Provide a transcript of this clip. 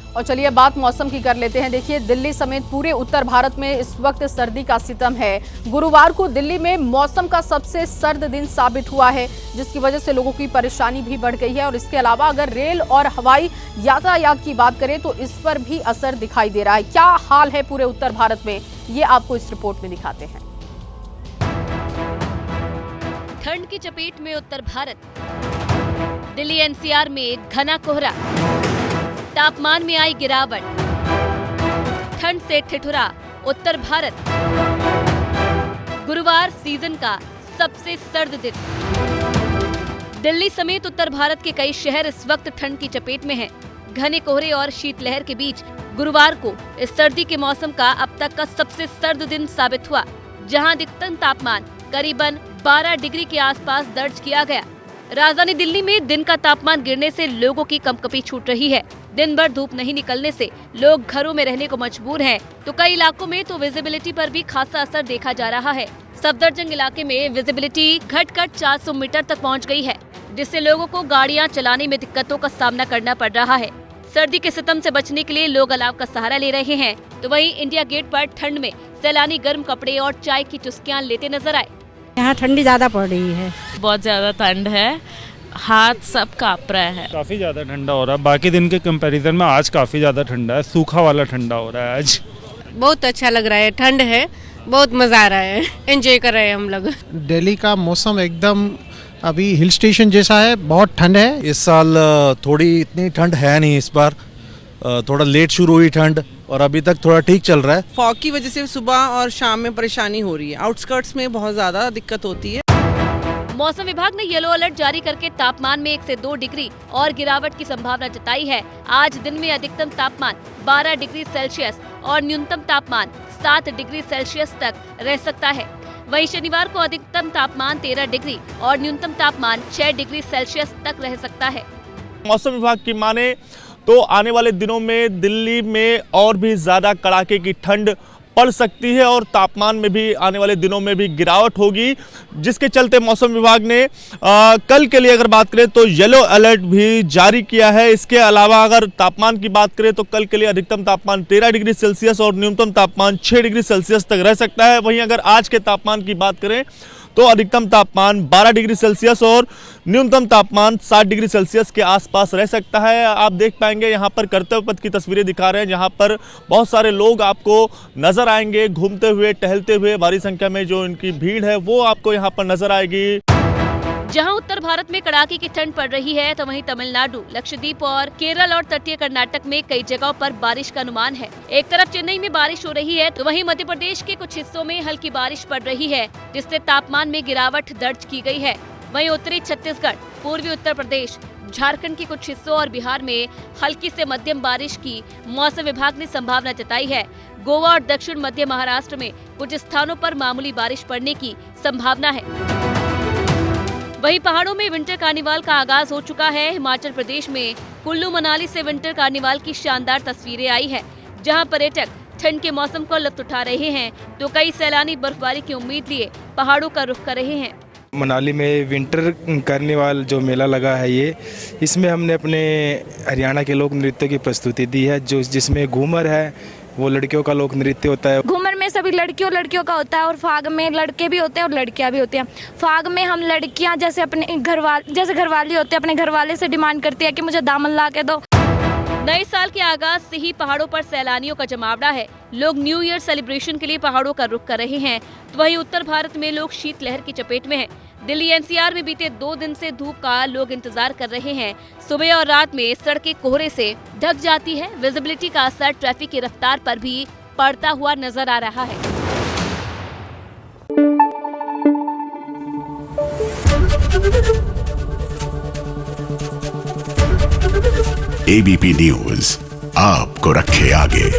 और चलिए बात मौसम की कर लेते हैं। देखिए, दिल्ली समेत पूरे उत्तर भारत में इस वक्त सर्दी का सितम है। गुरुवार को दिल्ली में मौसम का सबसे सर्द दिन साबित हुआ है, जिसकी वजह से लोगों की परेशानी भी बढ़ गई है। और इसके अलावा अगर रेल और हवाई यातायात की बात करें तो इस पर भी असर दिखाई दे रहा है। क्या हाल है पूरे उत्तर भारत में, ये आपको इस रिपोर्ट में दिखाते हैं। ठंड की चपेट में उत्तर भारत। दिल्ली एनसीआर में घना कोहरा, तापमान में आई गिरावट, ठंड से ठिठुरा उत्तर भारत। गुरुवार सीजन का सबसे सर्द दिन। दिल्ली समेत उत्तर भारत के कई शहर इस वक्त ठंड की चपेट में हैं। घने कोहरे और शीतलहर के बीच गुरुवार को इस सर्दी के मौसम का अब तक का सबसे सर्द दिन साबित हुआ, जहां अधिकतम तापमान करीबन 12 डिग्री के आसपास दर्ज किया गया। राजधानी दिल्ली में दिन का तापमान गिरने से लोगों की कंपकपी छूट रही है। दिन भर धूप नहीं निकलने से लोग घरों में रहने को मजबूर हैं, तो कई इलाकों में तो विजिबिलिटी पर भी खासा असर देखा जा रहा है। सफदरजंग इलाके में विजिबिलिटी घटकर 400 मीटर तक पहुंच गई है, जिससे लोगों को गाड़ियां चलाने में दिक्कतों का सामना करना पड़ रहा है। सर्दी के सितम से बचने के लिए लोग अलाव का सहारा ले रहे हैं, तो वहीं इंडिया गेट पर ठंड में सैलानी गर्म कपड़े और चाय की चुस्कियां लेते नजर आए। यहाँ ठंडी ज्यादा पड़ रही है, बहुत ज्यादा ठंड है, हाथ सब कांप रहा है। काफी ज्यादा ठंडा हो रहा है, बाकी दिन के कंपैरिजन में आज काफी ज्यादा ठंडा है, सूखा वाला ठंडा हो रहा है आज। बहुत अच्छा लग रहा है, ठंड है, बहुत मजा आ रहा है, एंजॉय कर रहे हैं हम लोग। दिल्ली का मौसम एकदम अभी हिल स्टेशन जैसा है, बहुत ठंड है। इस साल थोड़ी इतनी ठंड है नहीं, इस बार थोड़ा लेट शुरू हुई ठंड और अभी तक थोड़ा ठीक चल रहा है। फॉग की वजह से सुबह और शाम में परेशानी हो रही है, आउटस्कर्ट्स में बहुत ज्यादा दिक्कत होती है। मौसम विभाग ने येलो अलर्ट जारी करके तापमान में 1 से 2 डिग्री और गिरावट की संभावना जताई है। आज दिन में अधिकतम तापमान 12 डिग्री सेल्सियस और न्यूनतम तापमान 7 डिग्री सेल्सियस तक रह सकता है। वहीं शनिवार को अधिकतम तापमान 13 डिग्री और न्यूनतम तापमान 6 डिग्री सेल्सियस तक रह सकता है। मौसम विभाग की माने तो आने वाले दिनों में दिल्ली में और भी ज्यादा कड़ाके की ठंड पड़ सकती है और तापमान में भी आने वाले दिनों में भी गिरावट होगी, जिसके चलते मौसम विभाग ने कल के लिए अगर बात करें तो येलो अलर्ट भी जारी किया है। इसके अलावा अगर तापमान की बात करें तो कल के लिए अधिकतम तापमान 13 डिग्री सेल्सियस और न्यूनतम तापमान 6 डिग्री सेल्सियस तक रह सकता है। वहीं अगर आज के तापमान की बात करें तो अधिकतम तापमान 12 डिग्री सेल्सियस और न्यूनतम तापमान 7 डिग्री सेल्सियस के आसपास रह सकता है। आप देख पाएंगे यहाँ पर कर्तव्य पथ की तस्वीरें दिखा रहे हैं, जहाँ पर बहुत सारे लोग आपको नजर आएंगे घूमते हुए, टहलते हुए। भारी संख्या में जो इनकी भीड़ है वो आपको यहाँ पर नजर आएगी। जहां उत्तर भारत में कड़ाके की ठंड पड़ रही है, तो वहीं तमिलनाडु, लक्षद्वीप और केरल और तटीय कर्नाटक में कई जगहों पर बारिश का अनुमान है। एक तरफ चेन्नई में बारिश हो रही है, तो वहीं मध्य प्रदेश के कुछ हिस्सों में हल्की बारिश पड़ रही है, जिससे तापमान में गिरावट दर्ज की गई है। वहीं उत्तरी छत्तीसगढ़, पूर्वी उत्तर प्रदेश, झारखंड के कुछ हिस्सों और बिहार में हल्की से मध्यम बारिश की मौसम विभाग ने संभावना जताई है। गोवा और दक्षिण मध्य महाराष्ट्र में कुछ स्थानों पर मामूली बारिश पड़ने की संभावना है। वहीं पहाड़ों में विंटर कार्निवाल का आगाज हो चुका है। हिमाचल प्रदेश में कुल्लू मनाली से विंटर कार्निवाल की शानदार तस्वीरें आई है, जहां पर्यटक ठंड के मौसम को लुत्फ उठा रहे हैं, तो कई सैलानी बर्फबारी की उम्मीद लिए पहाड़ों का रुख कर रहे हैं। मनाली में विंटर कार्निवाल जो मेला लगा है इसमें हमने अपने हरियाणा के लोक नृत्य की प्रस्तुति दी है, जिसमें घूमर है, वो लड़कियों का लोक नृत्य होता है। घूमर में सभी लड़कियों का होता है और फाग में लड़के भी होते हैं और लड़कियां भी होती हैं। फाग में हम लड़कियां जैसे अपने घरवाली होते हैं, अपने घरवाले से डिमांड करती है कि मुझे दामन ला के दो। नए साल के आगाज से ही पहाड़ों पर सैलानियों का जमावड़ा है। लोग न्यू ईयर सेलिब्रेशन के लिए पहाड़ों का रुख कर रहे हैं, तो वहीं उत्तर भारत में लोग शीतलहर की चपेट में हैं। दिल्ली एनसीआर में बीते 2 दिन से धूप का लोग इंतजार कर रहे हैं। सुबह और रात में सड़कें कोहरे से ढक जाती है। विजिबिलिटी का असर ट्रैफिक की रफ्तार पर भी पड़ता हुआ नजर आ रहा है। एबीपी न्यूज आपको रखे आगे।